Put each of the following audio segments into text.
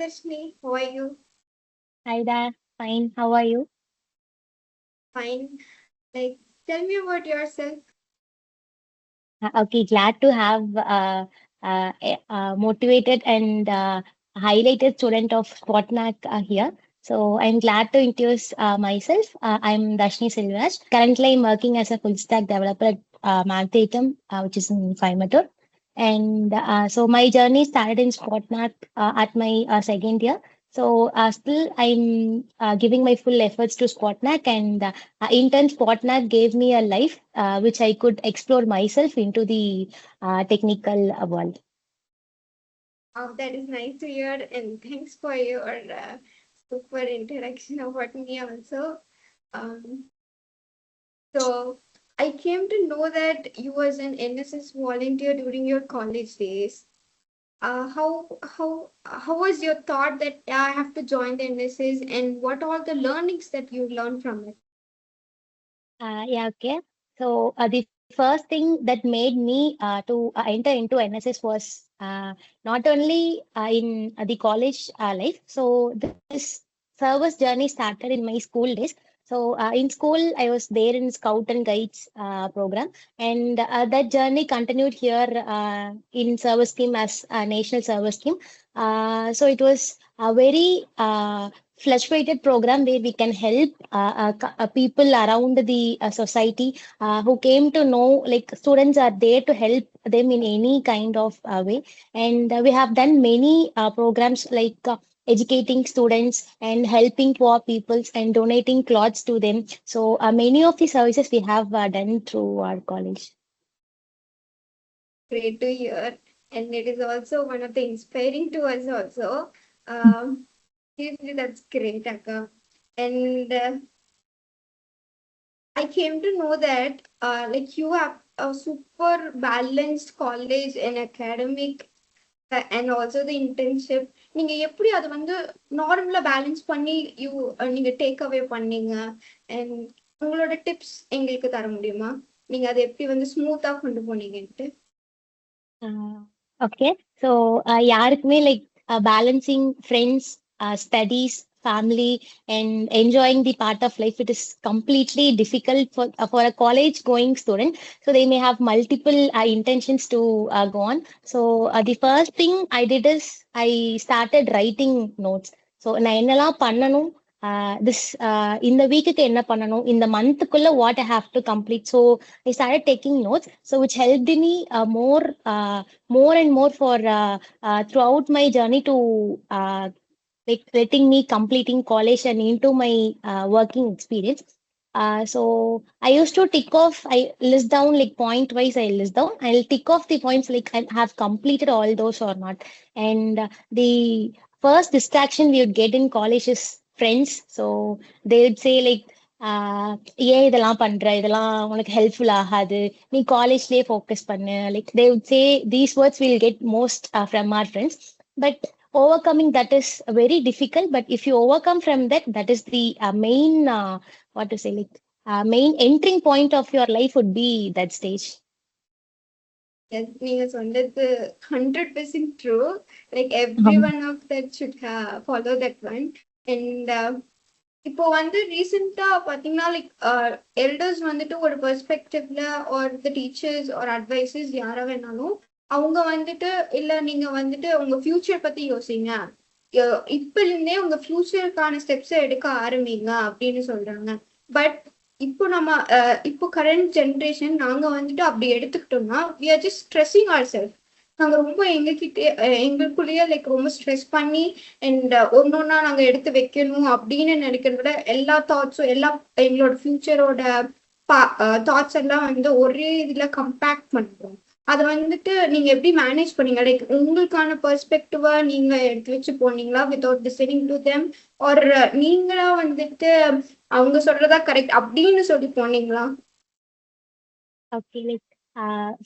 Darshni, how are you? Hi there. Fine. How are you? Fine. Like, tell me about yourself. Okay, glad to have motivated and highlighted student of Spotnak here. So I'm glad to introduce myself. I'm Dashni Silvraj. Currently, I'm working as a full stack developer at Magdatum, which is in Coimbatore. And so my journey started in Spotnak at my second year. So still, I'm giving my full efforts to Spotnak, and intern Spotnak gave me a life which I could explore myself into the technical world. Oh, that is nice to hear, and thanks for your super introduction about me also. Um, so I came to know that you was an NSS volunteer during your college days. How was your thought that yeah, I have to join the NSS, and what are the learnings that you learned from it? Yeah, okay. So the first thing that made me to enter into NSS was not only in the college life. So this service journey started in my school days. So in school, I was there in Scout and Guides program, and that journey continued here in service scheme as a national service scheme. So it was a very fluctuated program where we can help people around the society who came to know like students are there to help them in any kind of way. And we have done many programs like educating students and helping poor peoples and donating clothes to them. So many of the services we have done through our college. Great to hear, and it is also one of the inspiring to us also. Um, Seriously, that's great, Akka. And I came to know that like you have a super balanced college and academic and also the internship. நீங்க எப்படி அதை வந்து நார்மலா balance பண்ணி நீங்க take away பண்ணீங்க and உங்களோட tips எங்களுக்கு தர முடியுமா? நீங்க அதை எப்படி வந்து ஸ்மூத்தா கொண்டு போனீங்கன்ட்டு. Okay, so யாருக்குமே like balancing friends, studies, family, and enjoying the part of life, it is completely difficult for a college going student. So they may have multiple intentions to go on. So the first thing I did is I started writing notes. So நான் என்னெல்லாம் பண்ணணும், this இந்த வீக்குக்கு என்ன பண்ணணும், இந்த மந்த்துக்குள்ள what I have to complete. So I started taking notes, so which helped me more and more for throughout my journey to like letting me completing college and into my working experience. So I used to tick off, I list down like point wise, I list down, I'll tick off the points like I have completed all those or not. And the first distraction we would get in college is friends. So they would say like ஏன் இதெல்லாம் பண்ற, இதெல்லாம் உனக்கு helpful ஆகாது, நீ காலேஜ்லயே focus பண்ணு, like they would say these words will get most from our friends. But overcoming that is very difficult, but if you overcome from that, that is the main what to say, like main entering point of your life would be that stage. Yes, நீங்க சொன்னது 100% true. Like every Um, one of that should follow that one. And இப்போ வந்து ரீசெண்டா பாத்தீங்கன்னா like elders வந்துட்டு ஒரு பெர்ஸ்பெக்டிவ்ல or the teachers or advices யாரா வேணாலும் அவங்க வந்துட்டு இல்ல நீங்க வந்துட்டு உங்க ஃபியூச்சர் பத்தி யோசிங்க, இப்ப இருந்தே உங்க ஃபியூச்சருக்கான ஸ்டெப்ஸ் எடுக்க ஆரம்பிங்க அப்படின்னு சொல்றாங்க. பட் இப்போ நம்ம இப்போ கரண்ட் ஜென்ரேஷன் நாங்க வந்துட்டு அப்படி எடுத்துக்கிட்டோம்னா we are just stressing our self. நாங்க ரொம்ப எங்ககிட்ட எங்களுக்குள்ளேயே லைக் ரொம்ப ஸ்ட்ரெஸ் பண்ணி அண்ட் ஒன்னொன்னா நாங்க எடுத்து வைக்கணும் அப்படின்னு நினைக்கிறத விட எல்லா தாட்ஸும் எல்லா எங்களோட ஃபியூச்சரோட தாட்ஸ் எல்லாம் வந்து ஒரே இதுல கம்பேக்ட் பண்றோம். அதை வந்துட்டு நீங்க எப்படி மேனேஜ் பண்ணீங்க? லைக் உங்களுக்கான பெர்ஸ்பெக்டிவா நீங்க எடுத்து வச்சு போனீங்களா வித்வுட் லிசனிங் டு தெம், ஒரு நீங்களா வந்துட்டு அவங்க சொல்றதா கரெக்ட் அப்படின்னு சொல்லி போனீங்களா? Okay, like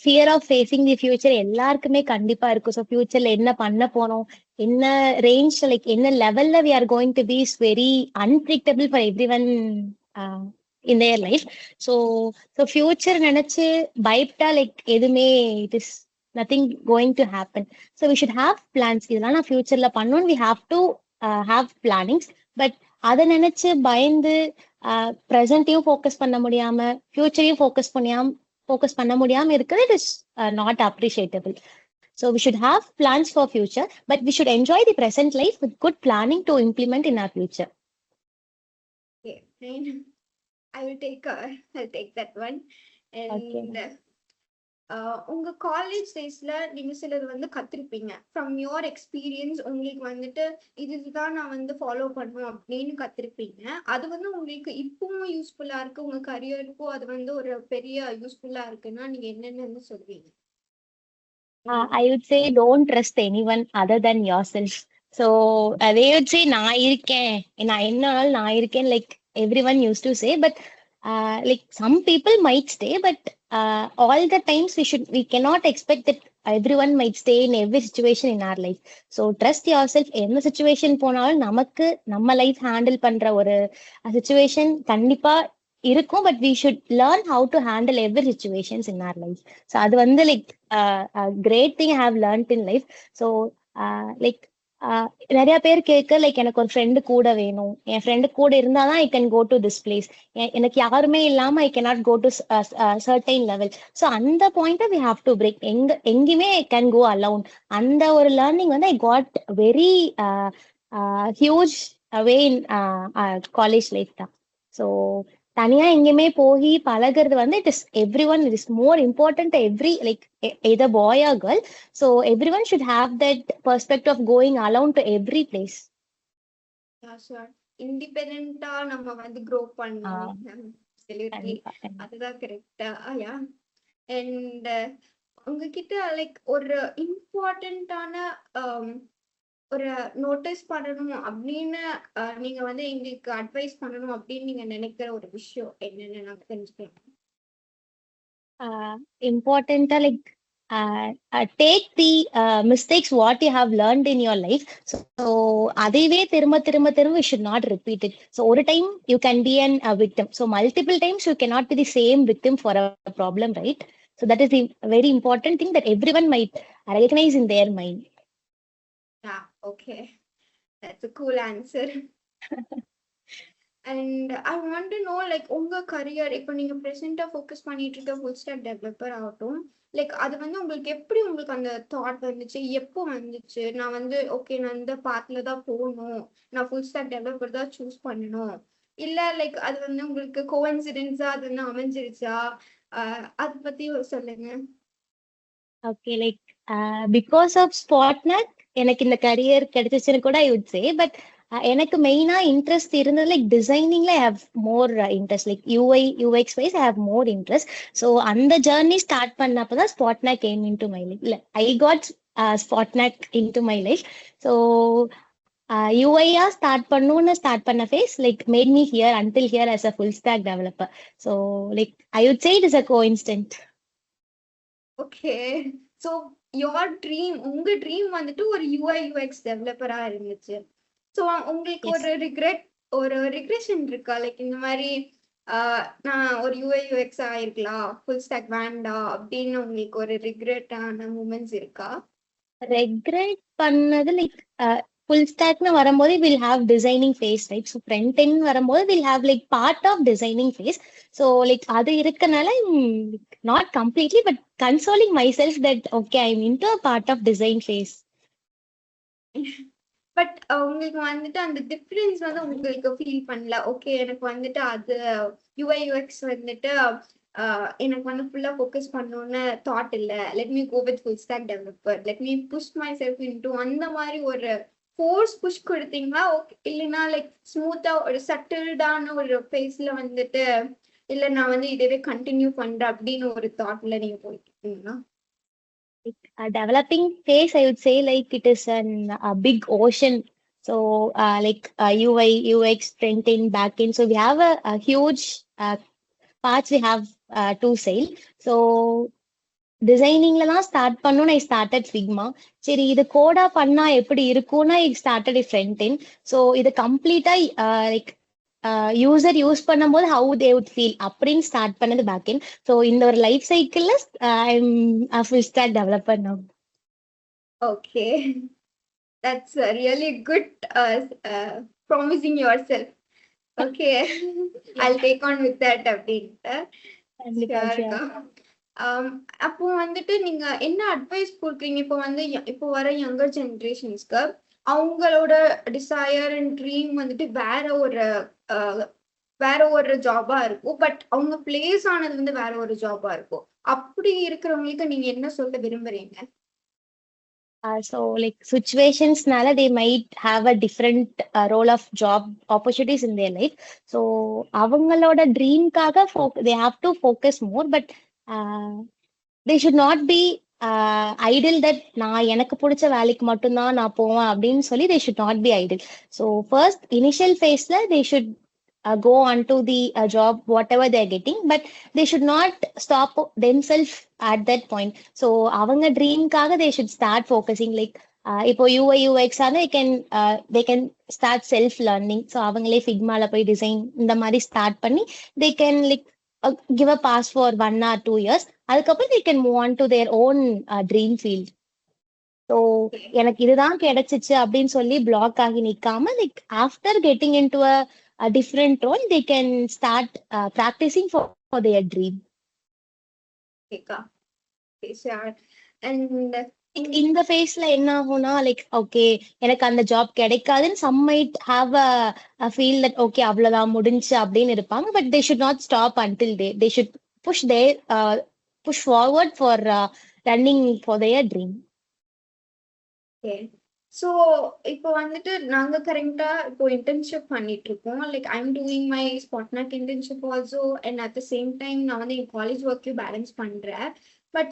fear of facing the future எல்லாருக்குமே கண்டிப்பா இருக்கும். ஸோ ஃபியூச்சர்ல என்ன பண்ண போறோம், என்ன ரேஞ்ச், லைக் என்ன லெவல்ல we are going to be is very unpredictable for everyone in their life. So so future நினைச்சு பயப்பட்டா லைக் எதுவுமே it is nothing going to happen. So we should have plans. இதெல்லாம் நான் ஃபியூச்சர்ல பண்ணணும். We have to have plannings. But அதை நினைச்சு பயந்து ப்ரெசென்ட்டையும் ஃபோக்கஸ் பண்ண முடியாம ஃபியூச்சரையும் ஃபோக்கஸ் பண்ண முடியாம இருக்கிறது it is not appreciable. So we should have plans for future, but we should enjoy the present life with good planning to implement in our future. Okay, fine. I'll take that one. And உங்க college டேஸ்ல நீங்க சிலது வந்து கத்திருப்பீங்க. From your experience உங்களுக்கு வந்துட்டு இதுதான் நான் வந்து ஃபாலோ பண்ணுவேன் அப்படின்னு கத்திருப்பீங்க. அது வந்து உங்களுக்கு இப்பவும் யூஸ்ஃபுல்லா இருக்கு, உங்க கரியருக்கும் அது வந்து ஒரு பெரிய யூஸ்ஃபுல்லா இருக்குன்னா நீங்க என்னென்னு சொல்வீங்க? I would say don't trust anyone other than yourself. So they would say நான் இருக்கேன், நான் என்னாலும் நான் இருக்கேன், like everyone used to say, but like some people might stay, but all the times we cannot expect that everyone might stay in every situation in our life. So trust yourself. எந்த situation போனாலும் நமக்கு நம்ம life handle பண்ற ஒரு situation கண்டிப்பா இருக்கும், but we should learn how to handle every situations in our life. So அது வந்து like a great thing I have learned in life. So like நிறைய பேர் கேட்க லைக் எனக்கு ஒரு ஃப்ரெண்டு கூட வேணும், என் ஃப்ரெண்டு கூட இருந்தாதான் I can go to this place, எனக்கு யாருமே இல்லாம I cannot go to certain level. So அந்த பாயிண்ட்டை வி ஹாவ் டு பிரேக். எங்கேயுமே ஐ கேன் கோ அலவுன். அந்த ஒரு லேர்னிங் வந்து I got very huge way in college life தான். ஸோ தனியா எங்கேயுமே போய் பழகிறது வந்து it is everyone, it is more important every like either boy or girl. So everyone should have that perspective of going alone to every place. இண்டிபெண்டா நம்ம வந்து grow பண்ணணும். அதுதான் கரெக்டா. யா. அண்ட் உங்ககிட்ட லைக் ஒரு இம்பார்ட்டன்டான ஒரு நோட்டீஸ் பண்ணணும் அப்படின்னு நீங்க வந்து எங்களுக்கு அட்வைஸ் பண்ணணும் அப்படின்னு நீங்க நினைக்கிற ஒரு விஷயம் என்னன்னு நான் தெரிஞ்சுக்கலாம்? இம்பார்ட்டன்டா like take the mistakes what you have learned in your life. So அதைவே திரும்ப we should not repeat it. So ஒரு time you can be a victim, so multiple times you cannot be the same victim for a problem, right? So that is the very important thing that everyone might recognize in their mind. Yeah, okay, that's a cool answer. And I want to know like உங்க career இப்போ நீங்க பிரசன்ட்டா focus பண்ணிட்டு இருக்க full stack developer ஆகட்டும், like அது வந்து உங்களுக்கு எப்படி உங்களுக்கு அந்த தாட் வந்துச்சு, எப்போ வந்துச்சு நான் வந்து ஓகே நான் இந்த பாத்ல தான் போகணும், நான் ஃபுல் ஸ்டாக் டெவலப்பர் தான் சூஸ் பண்ணணும், இல்ல லைக் அது வந்து உங்களுக்கு கோஇன்சிடென்ஸா அது வந்து அமைஞ்சிருச்சா? அதை பத்தி சொல்லுங்க. ஓகே, லைக் பிகாஸ் ஆஃப் ஸ்பாட்நெட் எனக்கு இந்த கரியர் கிடைச்சிச்சுன்னு கூட ஐ வுட் சே. பட் எனக்கு மெயினா இன்ட்ரெஸ்ட் இருந்தது லைக் டிசைனிங்ல I have more interest, like UX wise I have more interest. So அந்த ஜேர்னி ஸ்டார்ட் பண்ணப்பதான் Spotnet came into my life. இல்லை, I got Spotnet into my life. So யூஐயா start பண்ண phase like made me here until here as a full stack developer. So like I would say it is a coincidence. Okay, so your dream, உங்க dream வந்துட்டு ஒரு UI UX டெவலப்பரா இருந்துச்சு. So உங்களுக்கு ஒரு regression இருக்கா, like இந்த மாதிரி நான் ஒரு யூஐ யூஎக்ஸ் ஆயிருக்கலாம், ஃபுல் ஸ்டாக் வேண்டாம் அப்படின்னு உங்களுக்கு ஒரு ரிக்ரெட்டான மூமெண்ட்ஸ் இருக்கா? ரெக்ரெட் பண்ணது லைக் ஃபுல் ஸ்டாக்னு வரும்போது will have designing phase, right? So front end வரும்போது will have like part of designing phase. So like அது இருக்கனால not completely but consoling myself that okay I am into a part of design phase. But உங்களுக்கு வந்துட்டு அந்த difference வந்து உங்களுக்கு feel பண்ணல? Okay எனக்கு வந்துட்டு அது யூஐ யூஎக்ஸ் வந்துட்டு எனக்கு வந்து ஃபுல்லா ஃபோக்கஸ் பண்ணணும்னு தாட் இல்ல, let me go with full stack developer, let me push my self into அந்த மாதிரி ஒரு ஃபோர்ஸ் புஷ் கொடுத்தீங்களா? ஓகே, இல்லைன்னா லைக் ஸ்மூத்தா ஒரு சட்டில்டான ஒரு ஃபேஸ்ல வந்துட்டு இல்ல நான் வந்து இதவே கண்டினியூ பண்றேன் அப்படின்னு ஒரு தாட்ல நீங்க போயிட்டு இருக்கீங்களா? Developing phase, I would say like it is a big ocean. So like UI, UX, front end, back end. So we have a huge parts we have to sail. So டிசைனிங்ல தான் start பண்ணணும். I started Figma. சரி இது கோடா பண்ணா எப்படி இருக்கும்னா I started front end. So இது கம்ப்ளீட்டா like user use பண்ணும்போது ஹவு தே வுட் ஃபீல் அப்படின்னு ஸ்டார்ட் பண்ணது பேக் எண்ட். ஸோ இந்த ஒரு லைஃப் சைக்கிள்ல I'm full stack developer now. Okay. That's really good promising yourself. Okay. I'll take on with that அப்படின்ட்டு. கண்டிப்பா Sure. அப்போ வந்துட்டு நீங்க என்ன அட்வைஸ் கொடுக்குறீங்க இப்போ வந்து இப்போ வர யங்கர் ஜென்ரேஷன்ஸ்க்கு அவங்களோட டிசையர் அண்ட் ட்ரீம் வந்துட்டு வேற ஒரு ஜாபா இருக்கும், பட் அவங்க பிளேஸ் ஆனது வந்து வேற ஒரு ஜாபா இருக்கும். அப்படி இருக்கிறவங்களுக்கு நீங்க என்ன சொல்ல விரும்புறீங்க? So like situationsனால they might have a different role of job opportunities in their life. So அவங்களோட ட்ரீம்காக they have to focus more, but they should not be idle that நான் எனக்கு பிடிச்ச வேலைக்கு மட்டும்தான் நான் போவேன் அப்படின்னு சொல்லி they should not be idle. So first initial phaseல they should go on to the job whatever they're getting, but they should not stop themselves at that point. So அவங்க ட்ரீம்காக they should start focusing like இப்போ UI UX ஆனா they can start self learning. So அவங்களே ஃபிக்மால போய் design இந்த மாதிரி start பண்ணி they can like give a pass for 1 or 2 years. அதுக்கப்புறம் they can move on to their own dream field. So எனக்கு இதுதான் கிடைச்சிச்சு அப்படின்னு சொல்லி பிளாக் ஆகி நிக்காம like after getting in to a different role they can start practicing for their dream. And இந்த ஃபேஸ்ல என்ன ஆகும்னா லைக் ஓகே எனக்கு அந்த ஜாப் கிடைக்காதுன்னு some might have a feel that okay அவ்வளவுதான் முடிஞ்சு அப்படின்னு இருப்பாங்க, but they should not stop until they should push forward for running for their dream. So இப்போ வந்துட்டு நாங்க கரெக்டா இப்போ இன்டர்ன்ஷிப் பண்ணிட்டு இருக்கோம். Like I am doing my Spotnak internship also, and at the same time நான் வந்து என் காலேஜ் ஒர்க்கையும் பேலன்ஸ் பண்றேன். பட்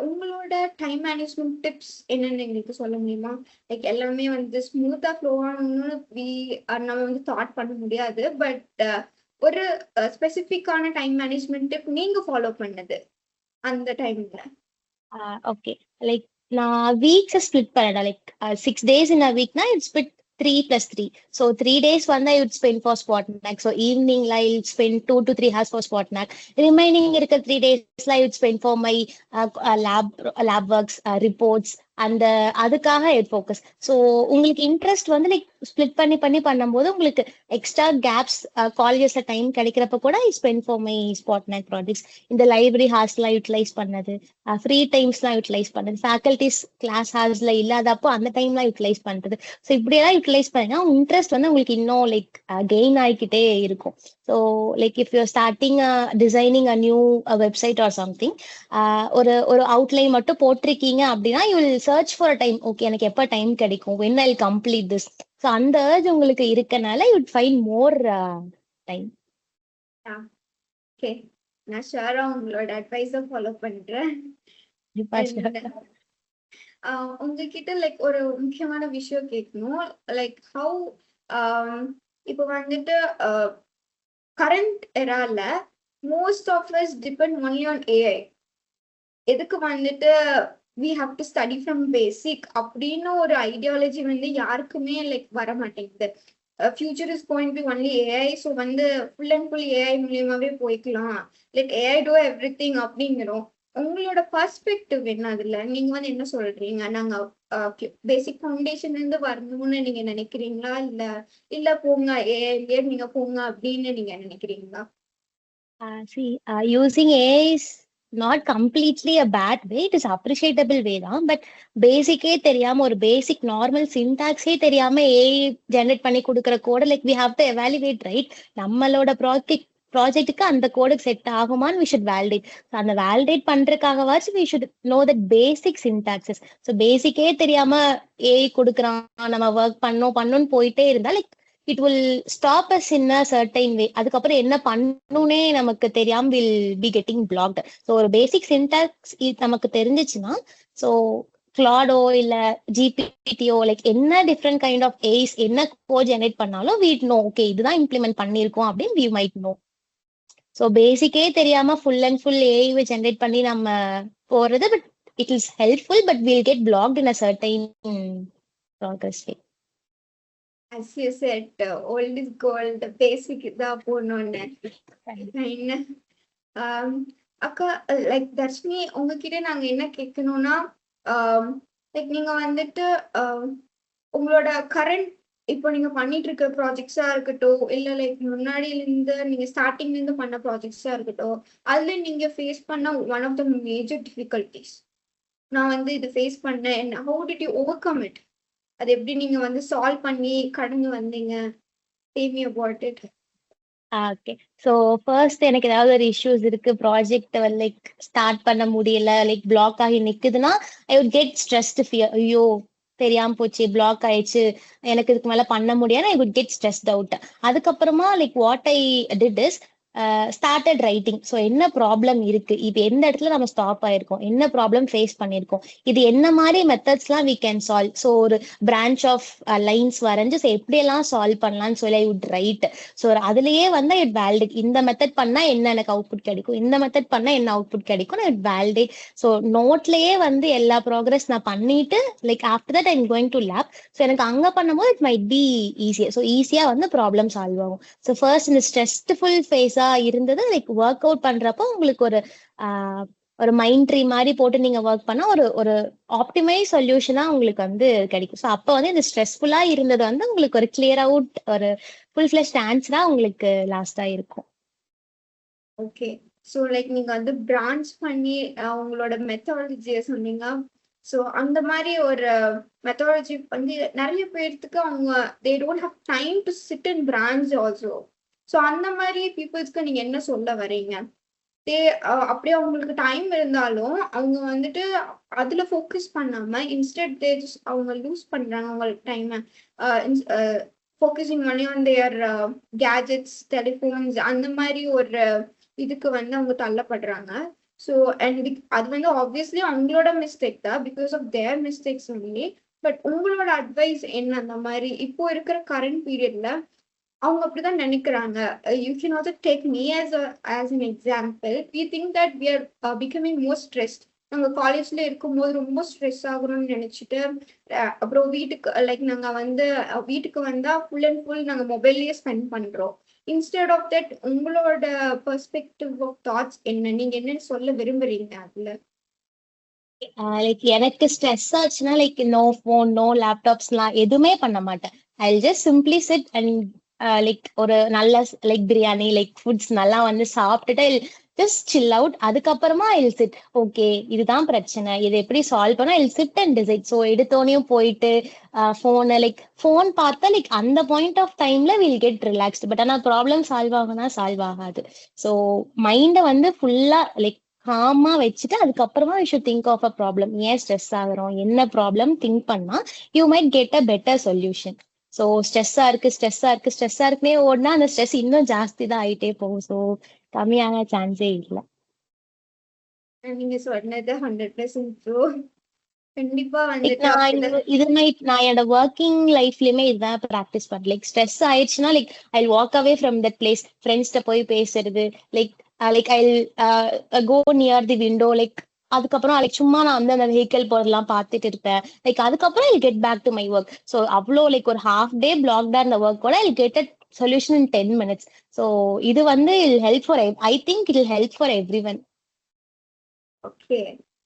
உங்களோட டைம் மேனேஜ்மெண்ட் டிப்ஸ் என்னன்னு எங்களுக்கு சொல்ல முடியுமா? லைக் எல்லாமே வந்து ஸ்மூத்தா ஃப்ளோ ஆகணும்னு நம்ம வந்து தாட் பண்ண முடியாது, பட் ஒரு ஸ்பெசிஃபிக்கான டைம் மேனேஜ்மெண்ட் டிப் நீங்க ஃபாலோ பண்ணது அந்த டைம்ல? ஓகே, லைக் நான் வீக்ஸ் ஸ்பிளிட் பண்ணேன். Like 6 days in a week na it's split 3+3. So 3 days வந்து I would spend for Spotnak. So evening I would spend 2 to 3 hours for Spotnak. Remaining இருக்க 3 days I would spend for my lab works, reports அந்த அதுக்காக head focus. So உங்களுக்கு interest வந்து like split பண்ணி பண்ணும்போது உங்களுக்கு extra gaps காலேஜஸ்ல time கிடைக்கிறப்ப கூட I spend for my Spotnak projects. இந்த லைப்ரரி ஹார்ஸ்லாம் யூட்டிலைஸ் பண்ணது, ஃப்ரீ டைம்ஸ்லாம் யூட்டிலைஸ் பண்ணது, ஃபேக்கல்டிஸ் கிளாஸ் ஹார்ஸ்ல இல்லாதப்போ அந்த டைம்லாம் யூட்டிலைஸ் பண்றது. ஸோ இப்படியெல்லாம் யூட்டிலைஸ் பண்ணீங்கன்னா இன்ட்ரெஸ்ட் வந்து உங்களுக்கு இன்னும் லைக் கெயின் ஆகிக்கிட்டே இருக்கும். So like if you starting designing a new website or something, ஒரு அவுட்லைன் மட்டும் போட்டிருக்கீங்க அப்படின்னா you will search for time. Okay எனக்கு எப்போ டைம் கிடைக்கும், when I'll complete this. So அந்த urge உங்களுக்கு இருக்கனால you would find more time. Okay, நான் ஷூரா உங்களோட அட்வைஸை ஃபாலோ பண்றேன். உங்ககிட்ட லைக் ஒரு முக்கியமான விஷயம் கேட்கணும். லைக் ஹவு இப்போ வந்துட்டு கரண்ட் எரால most of us depend only on AI. எதுக்கு வந்துட்டு we have to study from basic அப்படின்னு ஒரு ஐடியாலஜி வந்து யாருக்குமே லைக் வர மாட்டேங்குது. Future is going to only AI. So வந்து ஃபுல் அண்ட் ஃபுல் ஏஐ மூலியமாவே போய்க்கலாம், like AI do everything அப்படிங்கிறோம். உங்களோட பர்ஸ்பெக்டிவ் என்ன அதுல? நீங்க வந்து என்ன சொல்றீங்க? நாங்க பேசிக் ஃபவுண்டேஷன்ல இருந்து வரணும்னு நீங்க நினைக்கிறீங்களா, இல்ல போங்க ஏஐ நீங்க போங்க அப்படின்னு நீங்க நினைக்கிறீங்களா? Using AI is not completely a bad way, it is appreciable way தான். பட் பேசிக்கே தெரியாம ஒரு பேசிக் நார்மல் சின்டாக்ஸே தெரியாம ஏஐ ஜெனரேட் பண்ணி கொடுக்குற கோட like we have to evaluate, right? நம்மளோட ப்ராஜெக்ட்டுக்கு அந்த கோடுக்கு செட் ஆகுமான்னு வி ஷுட் வேலிடேட். அந்த வேலிடேட் பண்றதுக்காகவாச்சும் we should know that basic syntaxes. So பேசிக்கே தெரியாம ஏஐ கொடுக்குறான் நம்ம ஒர்க் பண்ணணும்னு போயிட்டே இருந்தா like it will stop us in a certain way. அதுக்கப்புறம் என்ன பண்ணணும்னே நமக்கு தெரியாம will be getting blocked. So ஒரு பேசிக் சின்டாக்ஸ் நமக்கு தெரிஞ்சிச்சுன்னா, ஸோ கிளாடோ இல்ல ஜிபிடிஓ லைக் என்ன டிஃப்ரெண்ட் கைண்ட் ஆஃப் ஏஸ் என்ன கோட் ஜெனரேட் பண்ணாலும் வீட் நோ ஓகே இதுதான் இம்ப்ளிமெண்ட் பண்ணியிருக்கோம் அப்படின்னு வி மைட் நோ. ஸோ பேசிக்கே தெரியாம full and full AI generate பண்ணி நம்ம போறது, but it is helpful, but will get blocked in a certain progress way. as you said, old is gold, basic தான் போடணும்னு. என்ன அக்கா, லைக் தர்ஷினி, உங்ககிட்ட நாங்க என்ன கேட்கணும்னா, லைக் நீங்க வந்துட்டு உங்களோட கரண்ட் இப்போ நீங்க பண்ணிட்டு இருக்க ப்ராஜெக்ட்ஸா இருக்கட்டும், இல்ல லைக் முன்னாடியில இருந்து நீங்க ஸ்டார்டிங்ல இருந்து பண்ண ப்ராஜெக்ட்ஸா இருக்கட்டும், அதுல நீங்க ஃபேஸ் பண்ண one of the major difficulties, நான் வந்து இது ஃபேஸ் பண்ணேன், how did you overcome it, அது எப்படி நீங்க வந்து சால்வ் பண்ணி கடந்து வந்தீங்க, tell me about it. Okay. So first எனக்கு ஏதாவது ஒரு இஷ்யூஸ் இருக்கு, ப்ராஜெக்ட் லைக் ஸ்டார்ட் பண்ண முடியல, லைக் பிளாக் ஆகி நிக்குதுன்னா I would get stressed, fear, ஐயோ தெரியாம போச்சு, பிளாக் ஆயிடுச்சு, எனக்கு இதுக்கு மேல பண்ண முடியாது, I would get stressed out. அதுக்கப்புறமா like what I did is started writing. So என்ன ப்ராப்ளம் இருக்கு, இப்போ எந்த இடத்துல நம்ம ஸ்டாப் ஆயிருக்கோம், என்ன ப்ராப்ளம் ஃபேஸ் பண்ணியிருக்கோம், இது என்ன மாதிரி மெத்தட்ஸ்லாம் வி கேன் சால்வ். ஸோ ஒரு பிரான்ச் ஆஃப் லைன்ஸ் வரைஞ்சு ஸோ எப்படியெல்லாம் சால்வ் பண்ணலாம்னு சொல்லி ஐ வுட் ரைட். ஸோ அதுலயே வந்து இட் வேலிடேட், இந்த மெத்தட் பண்ணா என்ன எனக்கு அவுட்புட் கிடைக்கும், இந்த மெத்தட் பண்ணா என்ன அவுட்புட் கிடைக்கும், இட் வேலிடேட். ஸோ நோட்லயே வந்து எல்லா ப்ராக்ரஸ் நான் பண்ணிட்டு like after that I'm going to lab. So எனக்கு அங்க பண்ணும்போது இட் மைட் பி ஈஸியா, ஸோ ஈஸியா வந்து ப்ராப்ளம் சால்வ் ஆகும். ஸோ ஃபர்ஸ்ட் இந்த ஸ்ட்ரெஸ்ஃபுல் ஃபேஸா இருந்தது லைக் ஒர்க் அவுட் பண்றப்போ உங்களுக்கு ஒரு மைண்ட் ட்ரீ மாதிரி போட்டு நீங்க ஒர்க் பண்ணா ஒரு ஆப்டிமைஸ் சொல்யூஷனா உங்களுக்கு வந்து கிடைக்கும். ஸோ அப்போ வந்து இந்த ஸ்ட்ரெஸ்ஃபுல்லா இருந்தது வந்து உங்களுக்கு ஒரு கிளியர் அவுட், ஒரு ஃபுல் ஃபிளஷ்ட் ஆன்சரா உங்களுக்கு லாஸ்டா இருக்கும். ஓகே. ஸோ லைக் நீங்க வந்து பிரான்ச் பண்ணி உங்களோட மெத்தடாலஜியை சொன்னீங்க. ஸோ அந்த மாதிரி ஒரு மெத்தடாலஜி வந்து நிறைய பேர்த்துக்கு அவங்க they don't have time to sit in branch also. So அந்த மாதிரி பீப்புள்ஸ்க்கு நீங்க என்ன சொல்ல வரீங்க? தே அப்படியே அவங்களுக்கு டைம் இருந்தாலும் அவங்க வந்துட்டு அதுல ஃபோக்கஸ் பண்ணாம இன்ஸ்டெட் தே அவங்க லூஸ் பண்றாங்க அவங்களுக்கு டைமை, ஃபோக்கஸிங் பண்ணி ஆன் தேர் கேஜெட்ஸ், டெலிஃபோன்ஸ், அந்த மாதிரி ஒரு இதுக்கு வந்து அவங்க தள்ளப்படுறாங்க. ஸோ அண்ட் அது வந்து ஆப்வியஸ்லி அவங்களோட மிஸ்டேக் தான், because of their mistakes only. But உங்களோட அட்வைஸ் என்ன? அந்த மாதிரி இப்போ இருக்கிற கரண்ட் பீரியட்ல அவங்க அப்படிதான் நினைக்கிறாங்க. You can also take me as an example. We think that we are becoming more stressed. நாங்கள் காலேஜ்ல இருக்கும்போது ரொம்ப ஸ்ட்ரெஸ் ஆகணும்னு நினைச்சிட்டு அப்புறம் வீட்டுக்கு லைக் நாங்கள் வந்து வீட்டுக்கு வந்தா ஃபுல் அண்ட் ஃபுல் நாங்கள் மொபைல்லையே ஸ்பெண்ட் பண்றோம். இன்ஸ்டெட் ஆஃப் தட் உங்களோட பெர்ஸ்பெக்டிவ் ஆஃப் தாட்ஸ் என்ன, நீங்க என்னன்னு சொல்ல விரும்புறீங்க அதுல? லைக் எனக்கு ஸ்ட்ரெஸ் ஆச்சுன்னா லைக் நோ ஃபோன், நோ லேப்டாப்ஸ்லாம் எதுவுமே பண்ண மாட்டேன். I just simply sit and like ஒரு நல்ல லைக் பிரியாணி லைக் ஃபுட்ஸ் நல்லா வந்து சாப்பிட்டுட்டு ஜஸ்ட் சில் அவுட். அதுக்கப்புறமா இல் சிட், ஓகே இதுதான் பிரச்சனை, இது எப்படி சால்வ் பண்ணா I'll sit and decide. So எடுத்தோனையும் போயிட்டு ஃபோனை லைக் ஃபோன் பார்த்தா லைக் அந்த பாயிண்ட் ஆஃப் டைம்ல வில் கெட் ரிலாக்ஸ்டு. பட் ஆனால் ப்ராப்ளம் சால்வ் ஆகுனா சால்வ் ஆகாது. ஸோ மைண்டை வந்து ஃபுல்லா லைக் காமா வச்சுட்டு அதுக்கப்புறமா you should think of a problem. ஏன் ஸ்ட்ரெஸ் ஆகுறோம், என்ன ப்ராப்ளம் திங்க் பண்ணா you might get a better solution. So ஸ்ட்ரெஸ்ஸா இருக்கு ஸ்ட்ரெஸ்ஸா இருக்கு ஸ்ட்ரெஸ்ஸா இருக்குன்னே ஓடினா அந்த ஸ்ட்ரெஸ் இன்னும் ஜாஸ்தி தான் ஆயிட்டே போகும். ஸோ கம்மியான சான்ஸே இல்லை. நீங்க சொன்னது 100% ட்ரூ. கண்டிப்பா லைக் வந்துட்டு நான் அப்படிதான். நான் என்னோட ஒர்க்கிங் லைஃப்லயுமே இதுதான் ப்ராக்டிஸ் பண்ணேன். லைக் ஸ்ட்ரெஸ் ஆயிடுச்சுன்னா like I walk away from that place, ஃப்ரெண்ட்ஸ்ட போய் பேசுறது, like like I go near the window, like அதுக்கப்புறம் லைக் சும்மா நான் வந்து அந்த வெஹிக்கல் போறதெல்லாம் பார்த்துட்டு இருப்பேன். லைக் அதுக்கப்புறம் I get back to my work. So அவ்வளோ லைக் ஒரு ஹாஃப் டே பிளாக்டா இருந்த ஒர்க் கூட I get a solution in 10 minutes. So இது வந்து I'll help for, I think it will help for everyone. Okay,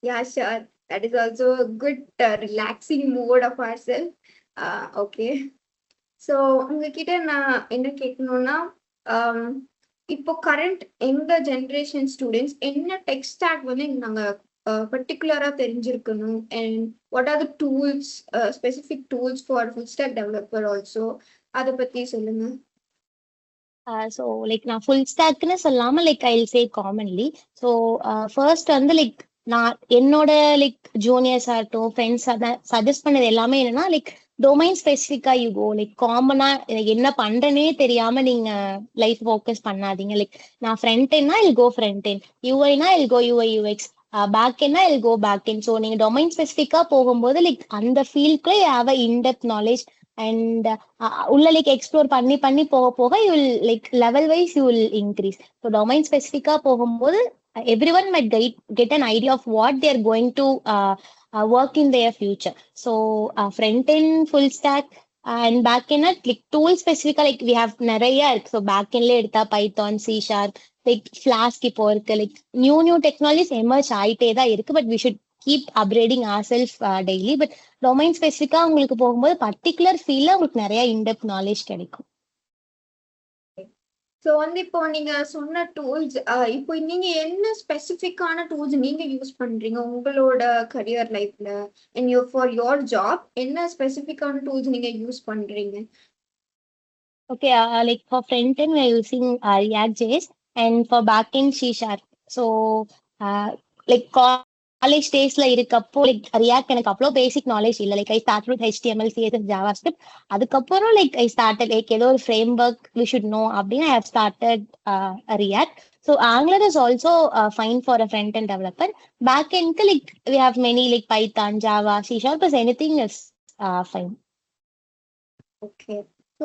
yeah, sure. That is also a good relaxing mode of ourselves. Okay. So உங்ககிட்ட நான் என்ன கேட்கணும்னா, இப்போ current எங்க generation students என்ன tech stack வந்து நாங்கள் பர்டிகுலரா தெரிஞ்சிருக்கணும், and what are the tools, specific tools for full stack developer also, அதை பத்தி சொல்லுங்க. ஸோ லைக் நான் ஃபுல் ஸ்டாக்னு சொல்லாம like I will say commonly. So first வந்து லைக் நான் என்னோட லைக் ஜூனியர்ஸ் ஆகட்டும் ஃப்ரெண்ட்ஸ் சஜஸ்ட் பண்ணது எல்லாமே என்னன்னா லைக் டொமைன் ஸ்பெசிஃபிக்கா யூ கோ. லைக் காமனா என்ன பண்றேனே தெரியாம நீங்க லைஃப் ஃபோக்கஸ் பண்ணாதீங்க. லைக் நான் ஃப்ரண்ட் என்னா இல் கோ ஃப்ரண்ட் என், யூஐனா I'll go UI UX, back என்னா I'll go back end. So நீங்க டொமைன் ஸ்பெசிஃபிக்கா போகும்போது லைக் அந்த ஃபீல்ட்க்கு you have a indepth knowledge and உள்ள லைக் எக்ஸ்ப்ளோர் பண்ணி பண்ணி போக போக you will like level wise you will increase. So domain ஸ்பெசிஃபிக்கா போகும்போது everyone might get an idea of what they are going to work in their future. So front end full stack, and back end like tool ஸ்பெசிஃபிக்கா like we have நிறைய இருக்கு. So back எண்ட்ல எடுத்தா Python, C sharp, like Flask இப்போ இருக்கு. Like new technologies emerge ஆயிட்டே தான் இருக்கு. But we should keep upgrading our self daily. But domain ஸ்பெசிஃபிக்கா உங்களுக்கு போகும்போது பர்டிகுலர் ஃபீல்ட்ல உங்களுக்கு நிறைய இன்டெப்த் நாலேஜ் கிடைக்கும். ஸோ வந்து இப்போ நீங்க சொன்ன டூல்ஸ், இப்போ நீங்க என்ன ஸ்பெசிஃபிக்கான டூல்ஸ் நீங்க யூஸ் பண்றீங்க உங்களோட கரியர் லைஃப்ல அண்ட் ஃபார் யோர் ஜாப்? என்ன ஸ்பெசிஃபிக்கான டூல்ஸ் நீங்க யூஸ் பண்றீங்க? Okay, like for front end, we're using React.js, and for back end, C Sharp. So, like college daysல இருக்கப்போ like React எனக்கு அவ்வளோ பேசிக் நாலேஜ் இல்லை. Like I start with HTML, CSS, JavaScript. அதுக்கப்புறம் like I started like ஏதோ ஒரு framework we should know அப்படின்னு I have started React. So Angular is also fine for a front end developer. Back end like we have many like Python, Java, C Sharp, is anything is fine. Okay. So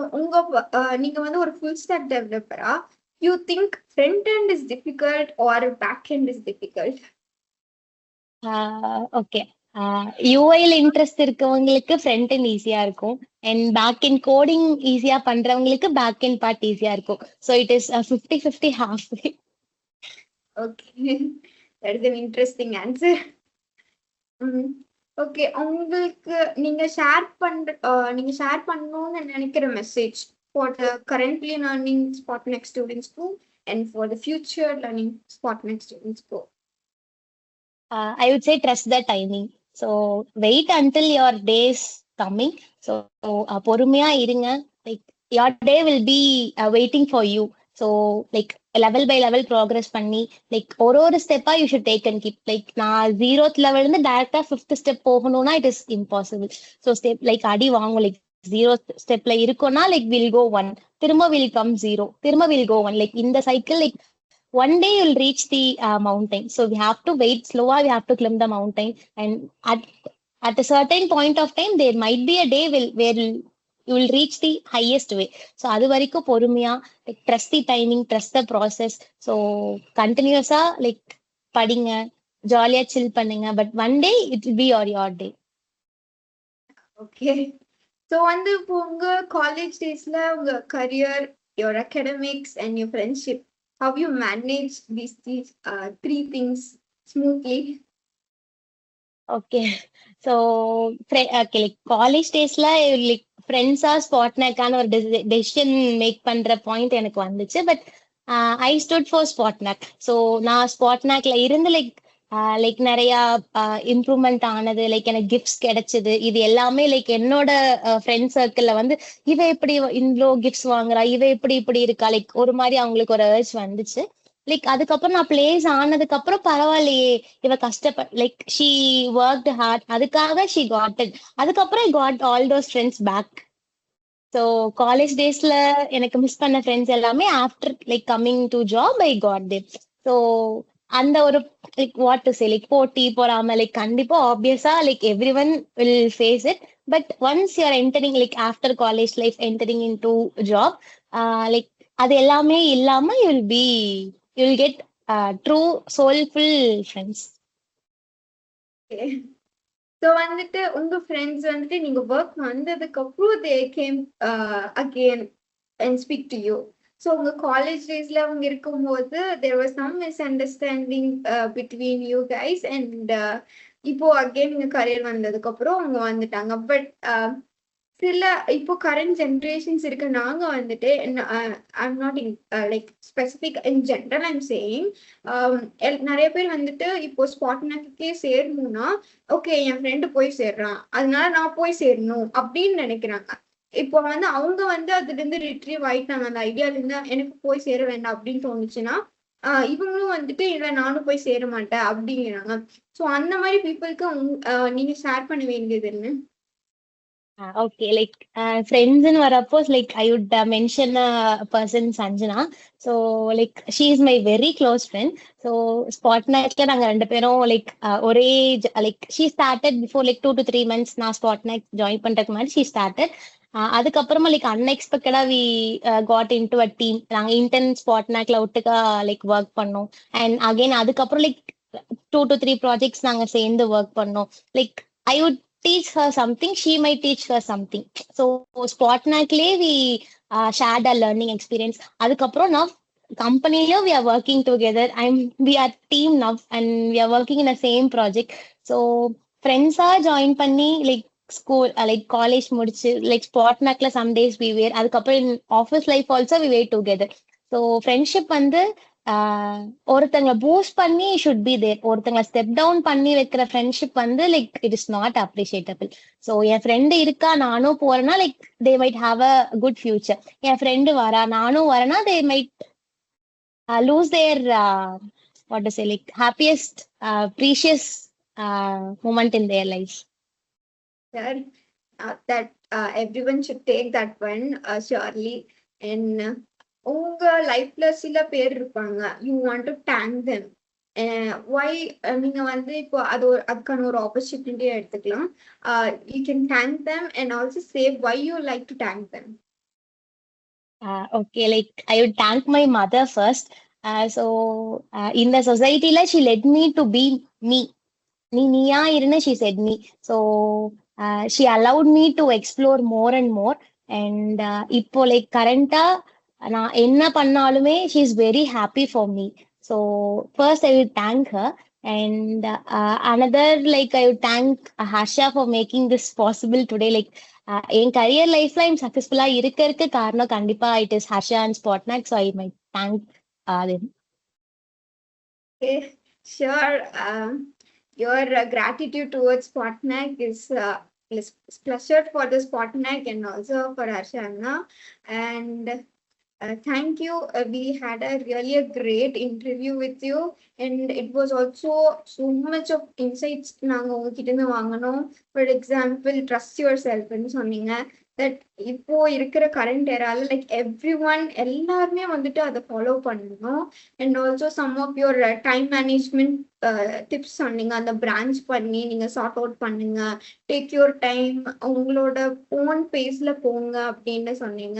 நீங்க வந்து ஒரு full stack டெவலப்பரா, you think front end is difficult or back end is difficult? Okay, யூஐல interest இருக்கவங்களுக்கு front end ஈஸியா இருக்கும். And back end coding ஈஸியா பண்றவங்களுக்கு பேக் எண்ட் பார்ட் ஈஸியா இருக்கும். So it is 50-50 half. Okay, that is an interesting answer. Okay, உங்களுக்கு நீங்க ஷேர் பண்ணணும்னு நினைக்கிற message for the currently learning ஸ்பாட்நெக்ஸ் ஸ்டூடெண்ட்ஸ்க்கும் and for the future learning ஸ்பாட்நெக்ஸ் ஸ்டூடெண்ட்ஸ்க்கும்? I would say trust the timing. So wait until your day is coming. So பொறுமையா இருங்க. Like your day will be waiting for you. So like level by level progress பண்ணி like ஒரு ஸ்டெப்பா you should take and keep. Like நான் 0th level இருந்து டைரக்டா 5th step போகணும்னா it is impossible. So step like அடி வாங்கும். Like 0th stepல இருக்கோம்னா like will go 1, திரும்ப will come 0, திரும்ப will go 1. Like இந்த cycle like one day you'll reach the mountain. So we have to wait slower, we have to climb the mountain, and at a certain point of time there might be a day where you will reach the highest way. So adu varaiku porumaiya like trust the timing, trust the process. So continuously like padinga, jolly chill பண்ணுங்க, but one day it will be your day. Okay. So வந்து இப்போ உங்க college டேஸ்ல உங்க career, your academics and your friendship, how you manage these three things smoothly? Okay, so okay, like college daysல like ஃப்ரெண்ட்ஸா ஸ்பாட்நேக்கான ஒரு decision make பண்ற point எனக்கு வந்துச்சு. பட் ஐ ஸ்டுட் ஃபார் ஸ்பாட்நேக். ஸோ நான் ஸ்பாட்நேக்ல இருந்து லைக் நிறைய இம்ப்ரூவ்மெண்ட் ஆனது, லைக் எனக்கு கிஃப்ட்ஸ் கிடைச்சது. இது எல்லாமே லைக் என்னோட ஃப்ரெண்ட் சர்க்கிள்ல வந்து இவ எப்படி இவ்வளோ கிஃப்ட்ஸ் வாங்குறா, இவ இப்படி இருக்கா, லைக் ஒரு மாதிரி அவங்களுக்கு ஒரு ஏர்ஜ் வந்துச்சு. லைக் அதுக்கப்புறம் நான் பிளேஸ் ஆனதுக்கு அப்புறம் பரவாயில்லையே இவ லைக் ஷீ ஒர்க்ட் ஹார்ட், அதுக்காக ஷீ காட் இட். அதுக்கப்புறம் I got all those friends back. So college டேஸ்ல எனக்கு மிஸ் பண்ண ஃப்ரெண்ட்ஸ் எல்லாமே after like coming to job I got them. So அந்த ஒரு like what to say like போட்டி போறாம லைக் கண்டிப்பா ஆப்வியஸா like everyone will face it. But once you are entering like after college life entering into job, like அது எல்லாமே இல்லாம you will get true soulful friends. So வந்துட்டு உங்க friends வந்துட்டு நீங்க ஒர்க் வந்ததுக்கு அப்புறம் they came again and speak to you. So உங்க காலேஜ் டேஸ்ல அவங்க இருக்கும்போது there was some misunderstanding between you guys and இப்போ அகெயின் நீங்க கரியர் வந்ததுக்கு அப்புறம் அவங்க வந்துட்டாங்க. பட் சில இப்போ கரண்ட் ஜென்ரேஷன்ஸ் இருக்கு. நாங்க வந்துட்டு I'm not in like specific in general I'm saying, நிறைய பேர் வந்துட்டு இப்போ ஸ்பாட்நேக்கே சேரணும்னா ஓகே என் ஃப்ரெண்டு போய் சேர்றான் அதனால நான் போய் சேரணும் அப்படின்னு நினைக்கிறாங்க. இப்போ வந்து அவங்க வந்து அதுல இருந்து ரிட்ரீவ் ஆயிட்டாங்க அந்த ஐடியால இருந்து, எனக்கு போய் சேர வேண்டாம் அப்படின்னு தோணுச்சுன்னா இவங்களும் வந்துட்டு இல்ல நானும் போய் சேர மாட்டேன் அப்படிங்கிறாங்க. ஸோ அந்த மாதிரி பீப்புளுக்கு நீங்க ஷேர் பண்ண வேண்டியது என்ன? Okay, like friends in Varapos, like I would mention a person, Sanjana. So like she is my very close friend. So Spotnightல நாங்க ரெண்டு பேரும் like ஒரே like she started before like 2 to 3 months நான் Spotnight join பண்றதுக்கு முன்னாடி she started. அதுக்கப்புறமா like அன்எக்ஸ்பெக்டடா we got into a team. நாங்க இன்டர்ன் ஸ்பாட்நேக்ல ஒட்டுக்கா லைக் ஒர்க் பண்ணோம். அண்ட் அகைன் அதுக்கப்புறம் லைக் 2 to 3 ப்ராஜெக்ட்ஸ் நாங்க சேர்ந்து ஒர்க் பண்ணோம். Like I would teach her something, she might teach her something. So Spotnakle we shared our learning experience. Adukapro now company we are working together. We are team now and we are working in the same project. So friends are join பண்ணி like school like college முடிச்சு like Spotnakla some days we were அதுக்கப்புறம் in office life also we were together. So friendship வந்து ஒருத்தங்களை boost பண்ணி should be there, ஒருத்தங்களை step down பண்ணி வைக்கிற friendship வந்து like it is not appreciable. So N friend இருக்கா நானும் போறேன்னா like they might have a good future. N friend வரா நானும் வரேன்னா they might lose their what to say like happiest precious moment in their lives. Sure. That everyone should take that one surely. And உங்க லைஃப்ல சில பேர் இருப்பாங்க, you want to thank them. Why நீங்க வந்து இப்போ அதுக்கான ஒரு ஆப்பர்ச்சுனிட்டியை எடுத்துக்கலாம். You can thank them and also say why you like to thank them. Okay, like I would thank my mother first. So in the society la she led me to be me. நீயா இருன்னு she said me. So she allowed me to explore more and more. And இப்போ like current-ஆ நான் என்ன பண்ணாலுமே she is very happy for me. So first I will thank her. And another like I would thank Harsha for making this possible today. Like N career லைஃப்ல சக்சஸ்ஃபுல்லா இருக்க காரணம் கண்டிப்பா it is Harsha and Spotnak. So I might thank them. Okay, sure. Your gratitude towards Spotnak is pleasure for the Spotnak and also for Arshana. And thank you. We had a really great interview with you, and it was also so much of insights நாங்க உங்ககிட்ட இருந்து வாங்கணும். For example, trust yourself ன்னு சொன்னீங்க. That இப்போ இருக்கிற current ஏரால like everyone எல்லாருமே வந்துட்டு அதை ஃபாலோ பண்ணணும். And also some of your time management tips சொன்னீங்க, அந்த பிரான்ச் பண்ணி நீங்க சார்ட் அவுட் பண்ணுங்க, டேக் யுவர் டைம், உங்களோட ஓன் பேஸ்ல போங்க அப்படின்னு சொன்னீங்க.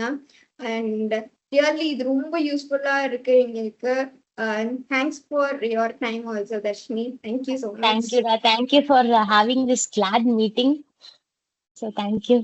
அண்ட் ரியர்லி இது ரொம்ப யூஸ்ஃபுல்லா இருக்கு எங்களுக்கு. Thanks for your time also, Darshini. Thank you so much. Thank you for having this glad meeting. So thank you.